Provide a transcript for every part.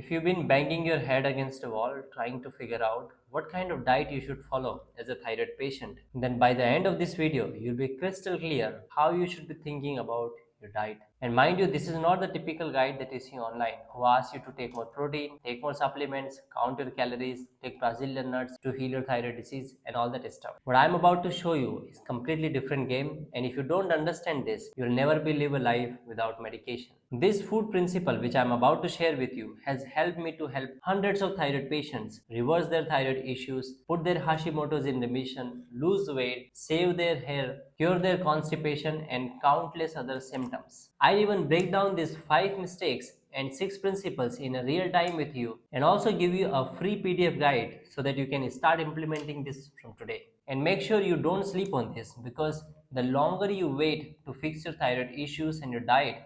If you've been banging your head against a wall trying to figure out what kind of diet you should follow as a thyroid patient, then by the end of this video, you'll be crystal clear how you should be thinking about your diet. And mind you, this is not the typical guide that you see online who asks you to take more protein, take more supplements, count your calories, take Brazilian nuts to heal your thyroid disease and all that stuff. What I'm about to show you is completely different game, and if you don't understand this, you'll never be live a life without medication. This food principle which I'm about to share with you has helped me to help hundreds of thyroid patients reverse their thyroid issues, put their Hashimoto's in remission, lose weight, save their hair, cure their constipation, and countless other symptoms. I even break down these 5 mistakes and 6 principles in a real time with you, and also give you a free PDF guide so that you can start implementing this from today. And make sure you don't sleep on this, because the longer you wait to fix your thyroid issues and your diet,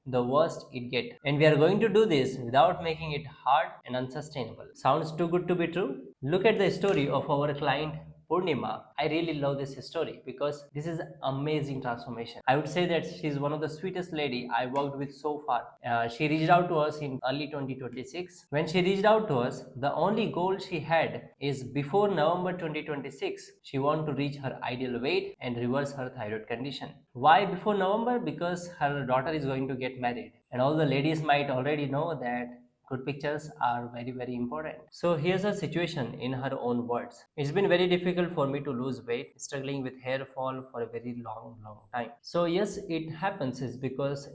the worst it get. And we are going to do this without making it hard and unsustainable. Sounds too good to be true? Look at the story of our client Purnima. I really love this story because this is amazing transformation. I would say that she's one of the sweetest lady I worked with so far. She reached out to us in early 2026. When she reached out to us, the only goal she had is before November 2026, she want to reach her ideal weight and reverse her thyroid condition. Why before November? Because her daughter is going to get married, and all the ladies might already know that good pictures are very very important. So here's her situation in her own words. It's been very difficult for me to lose weight, struggling with hair fall for a very long time. So yes, it happens is because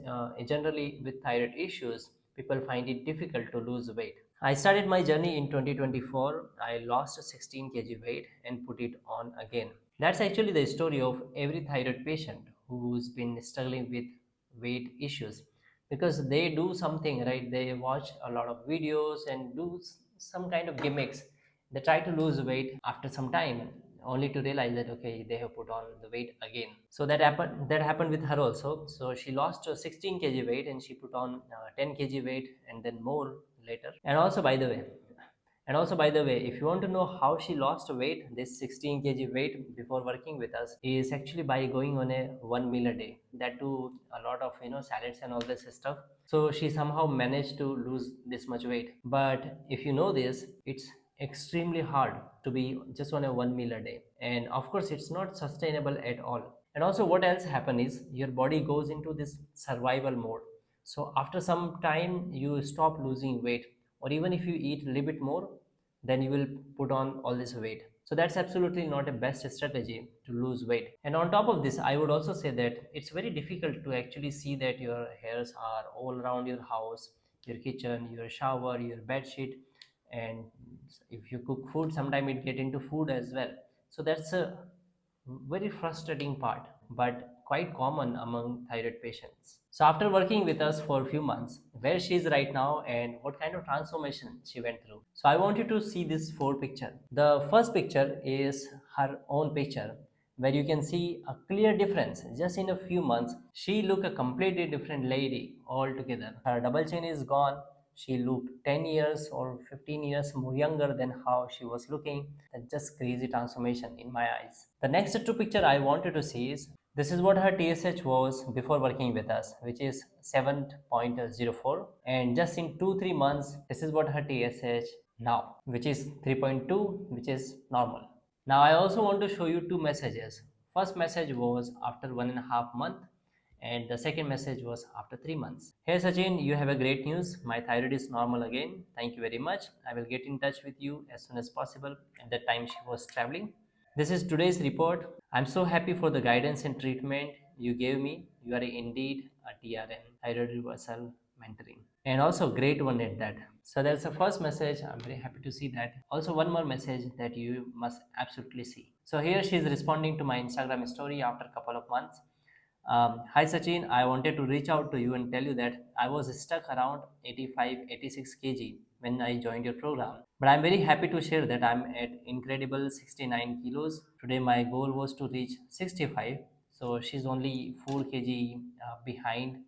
generally with thyroid issues, people find it difficult to lose weight. I started my journey in 2024. I lost 16 kg weight and put it on again. That's actually the story of every thyroid patient who's been struggling with weight issues, because they do something right. They watch a lot of videos and do some kind of gimmicks. They try to lose weight after some time, only to realize that okay, they have put on the weight again. So that happened with her also. So she lost 16 kg weight and she put on 10 kg weight and then more later. And also by the way, if you want to know how she lost weight, this 16 kg weight before working with us, is actually by going on a one meal a day. That too, a lot of salads and all this stuff. So she somehow managed to lose this much weight. But if you know this, it's extremely hard to be just on a one meal a day, and of course, it's not sustainable at all. And also, what else happen is your body goes into this survival mode. So after some time, you stop losing weight, or even if you eat a little bit more, then you will put on all this weight. So that's absolutely not a best strategy to lose weight. And on top of this, I would also say that it's very difficult to actually see that your hairs are all around your house, your kitchen, your shower, your bed sheet, and if you cook food, sometime it get into food as well. So that's a very frustrating part, but quite common among thyroid patients. So after working with us for a few months, where she is right now and what kind of transformation she went through. So I want you to see this four picture. The first picture is her own picture, where you can see a clear difference. Just in a few months, she looked a completely different lady altogether. Her double chin is gone. She looked 10 years or 15 years more younger than how she was looking. That's just crazy transformation in my eyes. The next two picture I wanted to see is, this is what her TSH was before working with us, which is 7.04. And just in 2-3 months, this is what her TSH now, which is 3.2, which is normal. Now I also want to show you two messages. First message was after 1.5 month, and the second message was after 3 months. Hey Sachin, you have a great news. My thyroid is normal again. Thank you very much. I will get in touch with you as soon as possible. At that time she was traveling. This is today's report. I'm so happy for the guidance and treatment you gave me. You are indeed a TRN, thyroid reversal mentoring, and also great one at that. So that's the first message. I'm very happy to see that. Also, one more message that you must absolutely see. So here she is responding to my Instagram story after a couple of months. Hi Sachin, I wanted to reach out to you and tell you that I was stuck around 85, 86 kg when I joined your program. But I'm very happy to share that I'm at incredible 69 kilos. Today my goal was to reach 65. So she's only 4 kg behind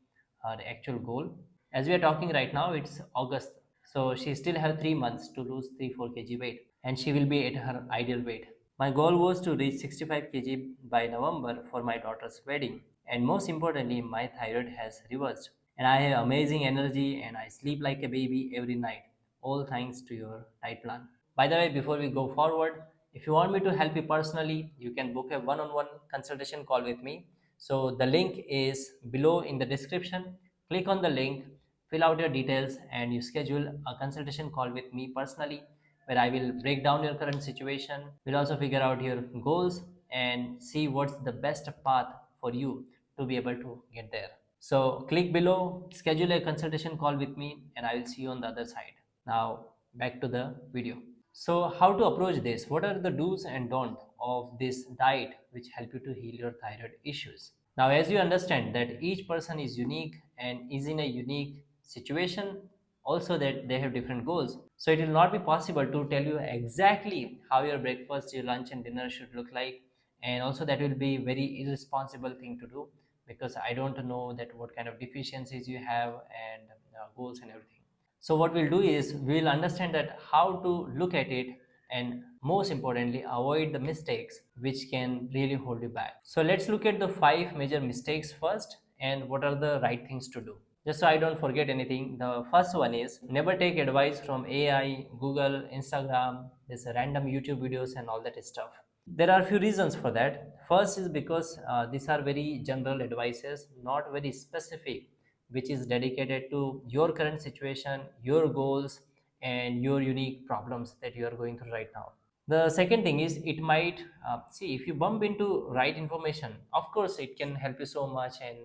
her actual goal. As we are talking right now, it's August. So she still have 3 months to lose 3-4 kg weight, and she will be at her ideal weight. My goal was to reach 65 kg by November for my daughter's wedding, and most importantly, my thyroid has reversed. And I have amazing energy and I sleep like a baby every night. all thanks to your diet plan. By the way, before we go forward, if you want me to help you personally, you can book a one-on-one consultation call with me. So the link is below in the description. Click on the link, fill out your details, and you schedule a consultation call with me personally, where I will break down your current situation. We'll also figure out your goals and see what's the best path for you to be able to get there. So click below, schedule a consultation call with me, and I will see you on the other side. Now back to the video. So how to approach this? What are the do's and don'ts of this diet which help you to heal your thyroid issues? Now, as you understand that each person is unique and is in a unique situation, also that they have different goals. So it will not be possible to tell you exactly how your breakfast, your lunch and dinner should look like. And also that will be very irresponsible thing to do, because I don't know that what kind of deficiencies you have and goals and everything. So what we'll do is we'll understand that how to look at it, and most importantly avoid the mistakes which can really hold you back. So let's look at the five major mistakes first and what are the right things to do. Just so I don't forget anything, the first one is never take advice from AI, Google, Instagram, this random YouTube videos and all that stuff. There are a few reasons for that. First is because these are very general advices, not very specific, which is dedicated to your current situation, your goals, and your unique problems that you are going through right now. The second thing is it might see if you bump into right information, of course it can help you so much and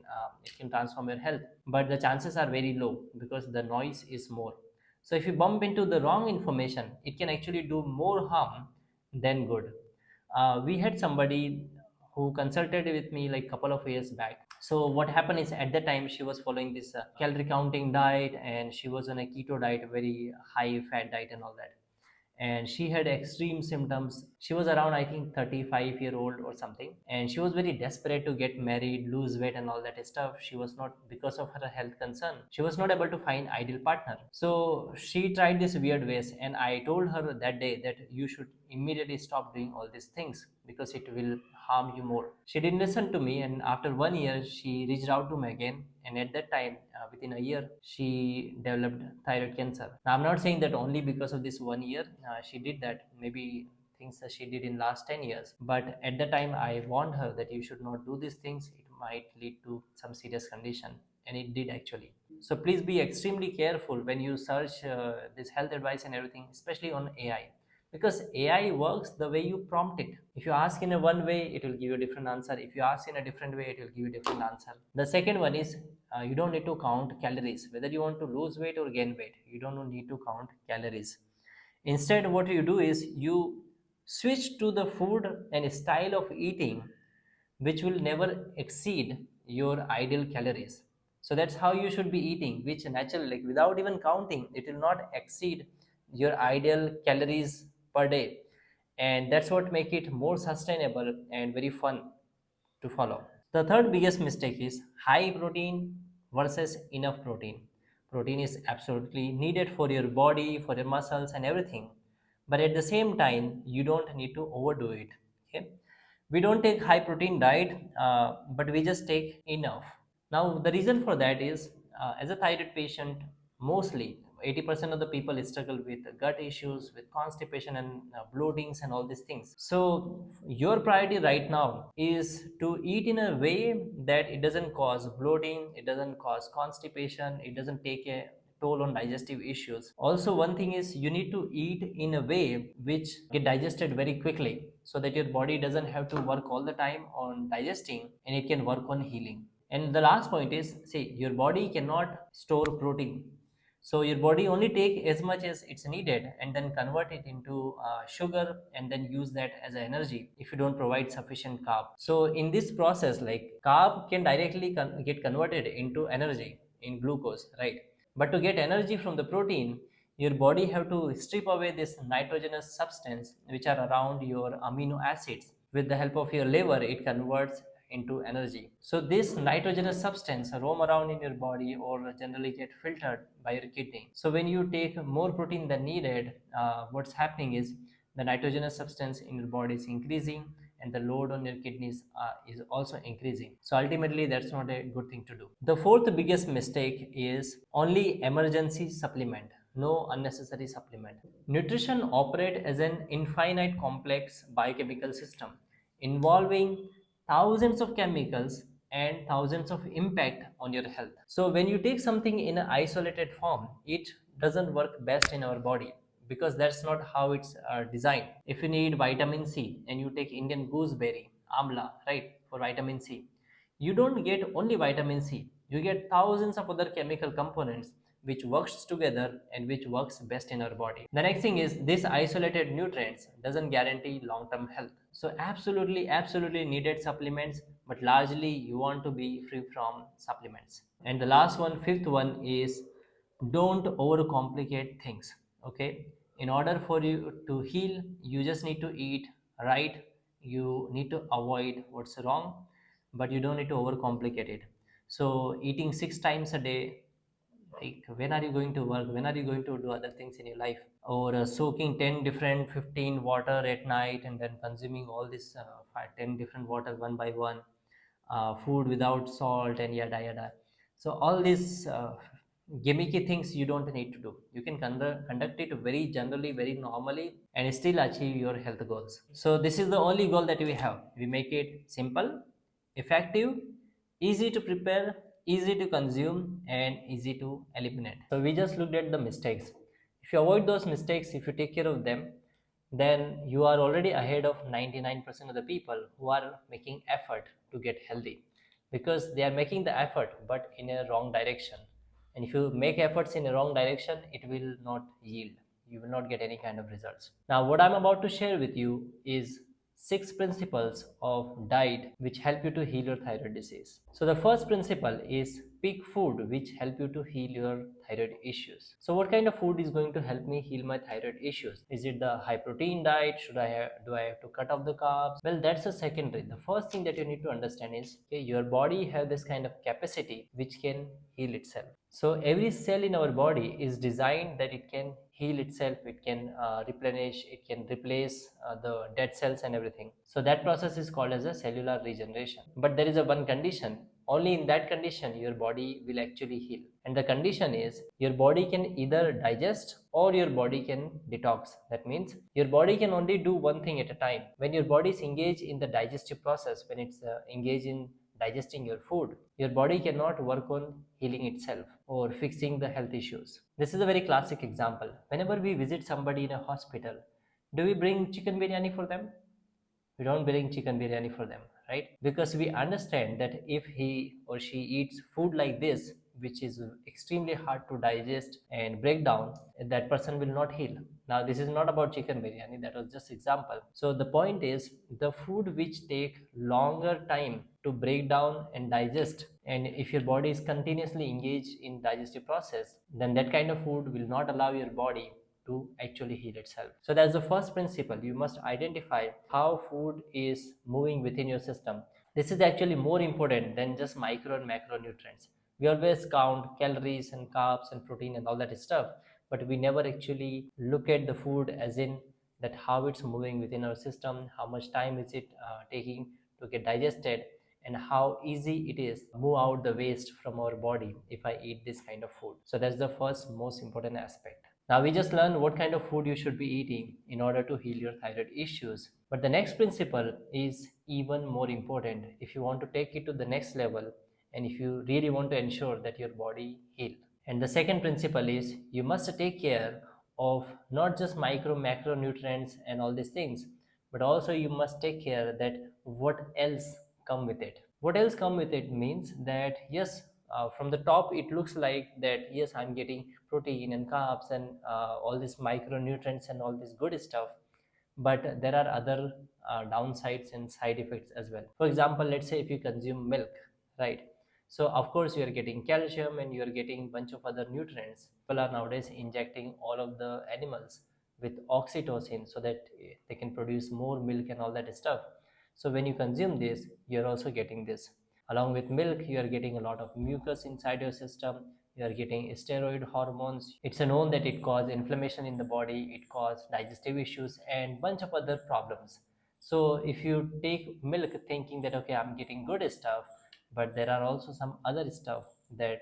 it can transform your health, but the chances are very low because the noise is more. So if you bump into the wrong information, it can actually do more harm than good. We had somebody who consulted with me like couple of years back. So what happened is at that time she was following this calorie counting diet, and she was on a keto diet, very high fat diet and all that, and she had extreme symptoms. She was around, I think, 35-year-old or something, and she was very desperate to get married, lose weight and all that stuff. She was not, because of her health concern, she was not able to find ideal partner. So she tried this weird ways, and I told her that day that you should immediately stop doing all these things because it will harm you more. She didn't listen to me, and after 1 year she reached out to me again, and at that time, within a year, she developed thyroid cancer. Now I'm not saying that only because of this 1 year she did that, maybe things that she did in last 10 years, but at the time I warned her that you should not do these things, it might lead to some serious condition, and it did actually. So please be extremely careful when you search this health advice and everything, especially on AI, because AI works the way you prompt it. If you ask in a one way, it will give you a different answer. If you ask in a different way, it will give you a different answer. The second one is you don't need to count calories. Whether you want to lose weight or gain weight, you don't need to count calories. Instead, what you do is you switch to the food and style of eating which will never exceed your ideal calories. So that's how you should be eating, which naturally, like without even counting, it will not exceed your ideal calories per day. And that's what make it more sustainable and very fun to follow. The third biggest mistake is high protein versus enough protein. Protein is absolutely needed for your body, for your muscles, and everything. But at the same time, you don't need to overdo it. Okay? We don't take high protein diet, but we just take enough. Now, the reason for that is as a thyroid patient, mostly 80% of the people struggle with gut issues, with constipation and bloatings and all these things. So, your priority right now is to eat in a way that it doesn't cause bloating, it doesn't cause constipation, it doesn't take a toll on digestive issues. Also, one thing is you need to eat in a way which get digested very quickly, so that your body doesn't have to work all the time on digesting, and it can work on healing. And the last point is, see, your body cannot store protein. So your body only take as much as it's needed and then convert it into sugar and then use that as energy if you don't provide sufficient carb. So in this process, like carb can directly get converted into energy in glucose, right? But to get energy from the protein, your body have to strip away this nitrogenous substance which are around your amino acids. With the help of your liver, it converts into energy. So this nitrogenous substance roam around in your body or generally get filtered by your kidney. So when you take more protein than needed, what's happening is the nitrogenous substance in your body is increasing, and the load on your kidneys is also increasing. So ultimately, that's not a good thing to do. The fourth biggest mistake is only emergency supplement. no unnecessary supplement. Nutrition operates as an infinite complex biochemical system involving thousands of chemicals and thousands of impact on your health. So when you take something in an isolated form, it doesn't work best in our body because that's not how it's designed. If you need vitamin C and you take Indian gooseberry, amla, right, for vitamin C, you don't get only vitamin C. You get thousands of other chemical components which works together and which works best in our body. The next thing is this isolated nutrients doesn't guarantee long-term health. So absolutely needed supplements, but largely you want to be free from supplements. And the last one, fifth one is don't overcomplicate things. Okay, in order for you to heal, you just need to eat right. You need to avoid what's wrong, but you don't need to overcomplicate it. So eating 6 times a day, like when are you going to work, when are you going to do other things in your life, or soaking 10 different 15 water at night and then consuming all this 10 different water one by one, food without salt and yada yada. So all these gimmicky things you don't need to do. You can conduct it very generally, very normally, and still achieve your health goals. So this is the only goal that we have. We make it simple, effective, easy to prepare, easy to consume, and easy to eliminate. So we just looked at the mistakes. If you avoid those mistakes, if you take care of them, then you are already ahead of 99% of the people who are making effort to get healthy, because they are making the effort but in a wrong direction. And if you make efforts in a wrong direction, it will not yield. You will not get any kind of results. Now, what I'm about to share with you is 6 principles of diet which help you to heal your thyroid disease. So the first principle is pick food which help you to heal your thyroid issues. So what kind of food is going to help me heal my thyroid issues? Is it the high protein diet? Do I have to cut off the carbs? Well, that's a secondary. The first thing that you need to understand is, okay, your body have this kind of capacity which can heal itself. So every cell in our body is designed that it can heal itself, it can replenish, it can replace the dead cells and everything. So that process is called as a cellular regeneration. But there is a one condition. Only in that condition your body will actually heal. And the condition is your body can either digest or your body can detox. That means your body can only do one thing at a time. When your body is engaged in the digestive process, when it's engaged in digesting your food, your body cannot work on healing itself or fixing the health issues. This is a very classic example. Whenever we visit somebody in a hospital, do we bring chicken biryani for them? We don't bring chicken biryani for them, right? Because we understand that if he or she eats food like this, which is extremely hard to digest and break down, that person will not heal. Now this is not about chicken biryani, that was just example. So the point is the food which take longer time to break down and digest, and if your body is continuously engaged in digestive process, then that kind of food will not allow your body to actually heal itself. So that's the first principle. You must identify how food is moving within your system. This is actually more important than just micro and macronutrients. We always count calories and carbs and protein and all that stuff, but we never actually look at the food as in that how it's moving within our system, how much time is it taking to get digested, and how easy it is to move out the waste from our body if I eat this kind of food. So that's the first most important aspect. Now we just learned what kind of food you should be eating in order to heal your thyroid issues. But the next principle is even more important if you want to take it to the next level and if you really want to ensure that your body heal. And the second principle is you must take care of not just micro macronutrients and all these things, but also you must take care that what else come with it. What else come with it means that yes, from the top it looks like that yes, I'm getting protein and carbs and all these micronutrients and all this good stuff, but there are other downsides and side effects as well. For example, let's say if you consume milk, right? So of course you are getting calcium and you are getting bunch of other nutrients. People are nowadays injecting all of the animals with oxytocin so that they can produce more milk and all that stuff. So when you consume this, you're also getting this. Along with milk, you are getting a lot of mucus inside your system. You are getting steroid hormones. It's known that it causes inflammation in the body, it causes digestive issues and bunch of other problems. So if you take milk thinking that okay, I'm getting good stuff, but there are also some other stuff that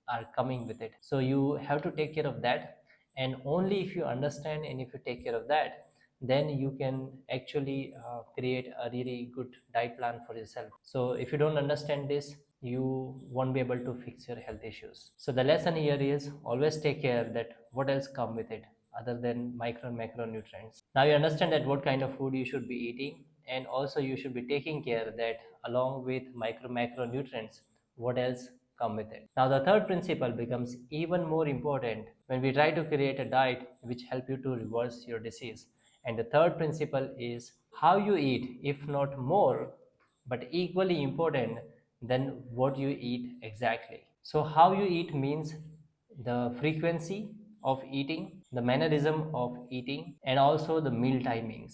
are coming with it. So you have to take care of that. And only if you understand and if you take care of that, then you can actually create a really good diet plan for yourself. So if you don't understand this, you won't be able to fix your health issues. So the lesson here is always take care that what else come with it other than micro and macronutrients. Now you understand that what kind of food you should be eating, and also you should be taking care that along with micro macronutrients, what else come with it. Now the third principle becomes even more important when we try to create a diet which help you to reverse your disease. And the third principle is how you eat, if not more, but equally important than what you eat exactly. So how you eat means the frequency of eating, the mannerism of eating, and also the meal timings.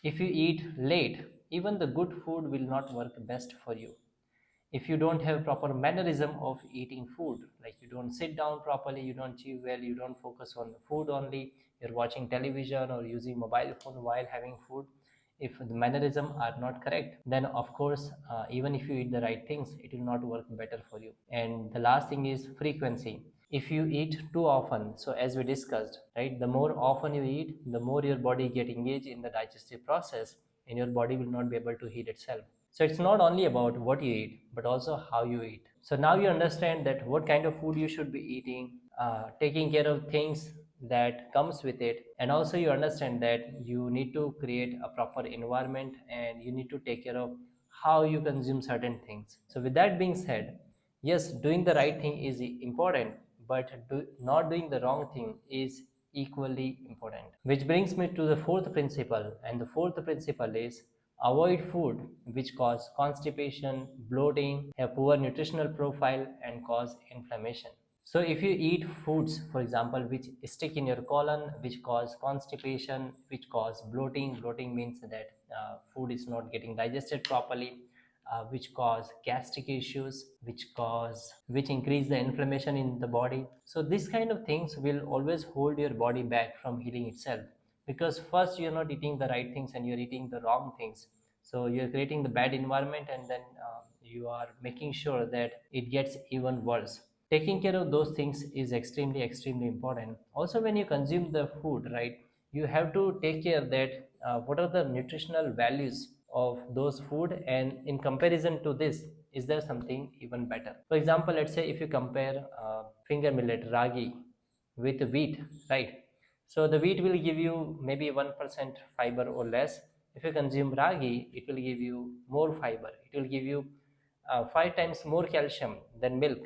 If you eat late, even the good food will not work best for you. If you don't have proper mannerism of eating food, like you don't sit down properly, you don't chew well, you don't focus on food only, you're watching television or using mobile phone while having food, if the mannerism are not correct, then of course even if you eat the right things, it will not work better for you. And the last thing is frequency. If you eat too often, so as we discussed, right, the more often you eat, the more your body get engaged in the digestive process, and your body will not be able to heat itself. So it's not only about what you eat, but also how you eat. So now you understand that what kind of food you should be eating, taking care of things that comes with it, and also you understand that you need to create a proper environment and you need to take care of how you consume certain things. So with that being said, yes, doing the right thing is important, but not doing the wrong thing is equally important. Which brings me to the fourth principle, and the fourth principle is avoid food which cause constipation, bloating, have poor nutritional profile, and cause inflammation. So if you eat foods, for example, which stick in your colon, which cause constipation, which cause bloating, bloating means that food is not getting digested properly, which cause gastric issues, which increase the inflammation in the body. So this kind of things will always hold your body back from healing itself, because first you're not eating the right things and you're eating the wrong things. So you're creating the bad environment, and then you are making sure that it gets even worse. Taking care of those things is extremely important. Also, when you consume the food, right, you have to take care that what are the nutritional values of those food, and in comparison to this, is there something even better. For example, let's say if you compare finger millet ragi with wheat, right? So the wheat will give you maybe 1% fiber or less. If you consume ragi, it will give you more fiber. It will give you 5 times more calcium than milk.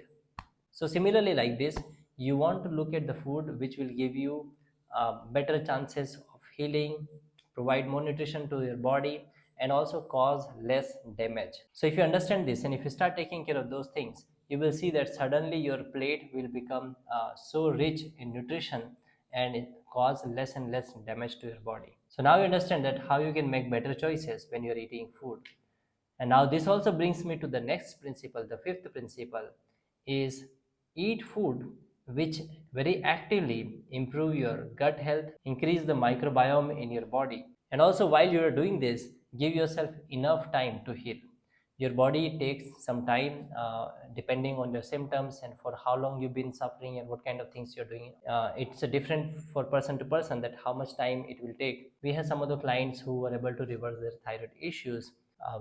So similarly, like this, you want to look at the food which will give you better chances of healing, provide more nutrition to your body, and also cause less damage. So if you understand this and if you start taking care of those things, you will see that suddenly your plate will become so rich in nutrition and cause less and less damage to your body. So now you understand that how you can make better choices when you're eating food. And now this also brings me to the next principle. The fifth principle is eat food which very actively improve your gut health, increase the microbiome in your body. And also while you are doing this, give yourself enough time to heal. Your body takes some time depending on your symptoms and for how long you've been suffering and what kind of things you're doing. It's a different for person to person that how much time it will take. We have some of the clients who were able to reverse their thyroid issues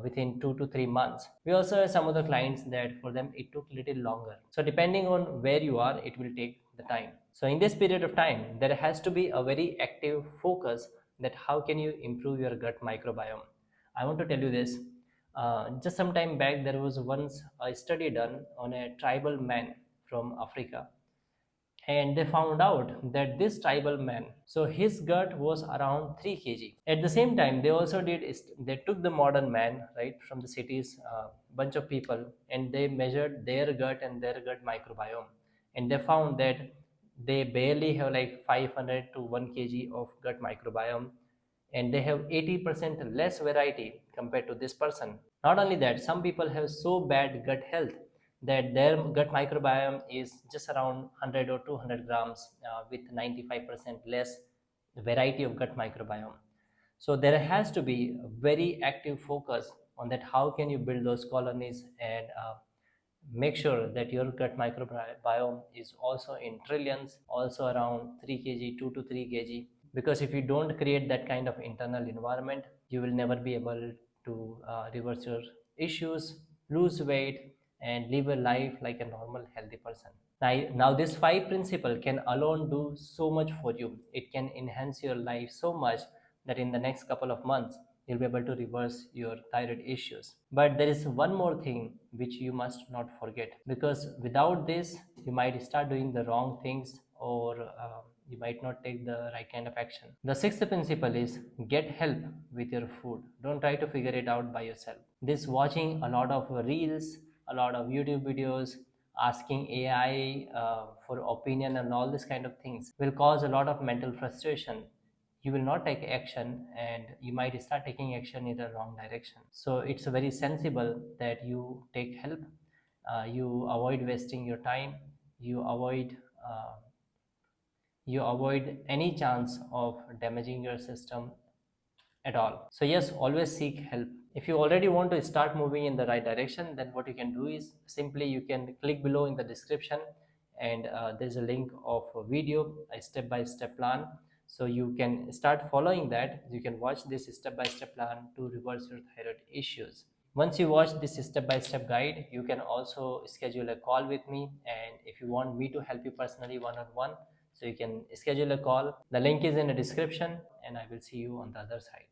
within 2 to 3 months. We also have some of the clients that for them it took little longer. So depending on where you are, it will take the time. So in this period of time, there has to be a very active focus that how can you improve your gut microbiome. I want to tell you this. Just some time back, there was once a study done on a tribal man from Africa, and they found out that this tribal man, so his gut was around 3 kg. At the same time, they also did is they took the modern man, right, from the cities, bunch of people, and they measured their gut and their gut microbiome, and they found that they barely have like 500 to 1 kg of gut microbiome, and they have 80% less variety compared to this person. Not only that, some people have so bad gut health that their gut microbiome is just around 100 or 200 grams with 95% less variety of gut microbiome. So there has to be a very active focus on that how can you build those colonies and make sure that your gut microbiome is also in trillions, also around 3 kg, 2 to 3 kg. Because if you don't create that kind of internal environment, you will never be able to reverse your issues, lose weight, and live a life like a normal, healthy person. Now this five principle can alone do so much for you. It can enhance your life so much that in the next couple of months, you'll be able to reverse your thyroid issues. But there is one more thing which you must not forget, because without this, you might start doing the wrong things, or you might not take the right kind of action. The sixth principle is get help with your food. Don't try to figure it out by yourself. This watching a lot of reels, a lot of YouTube videos, asking AI for opinion and all this kind of things will cause a lot of mental frustration. You will not take action, and you might start taking action in the wrong direction. So it's very sensible that you take help. You avoid wasting your time. You avoid uh, you avoid any chance of damaging your system at all. So yes, always seek help. If you already want to start moving in the right direction, then what you can do is simply you can click below in the description, and there's a link of a video, a step-by-step plan. So you can start following that. You can watch this step-by-step plan to reverse your thyroid issues. Once you watch this step-by-step guide, you can also schedule a call with me. And if you want me to help you personally one-on-one, so you can schedule a call. The link is in the description, and I will see you on the other side.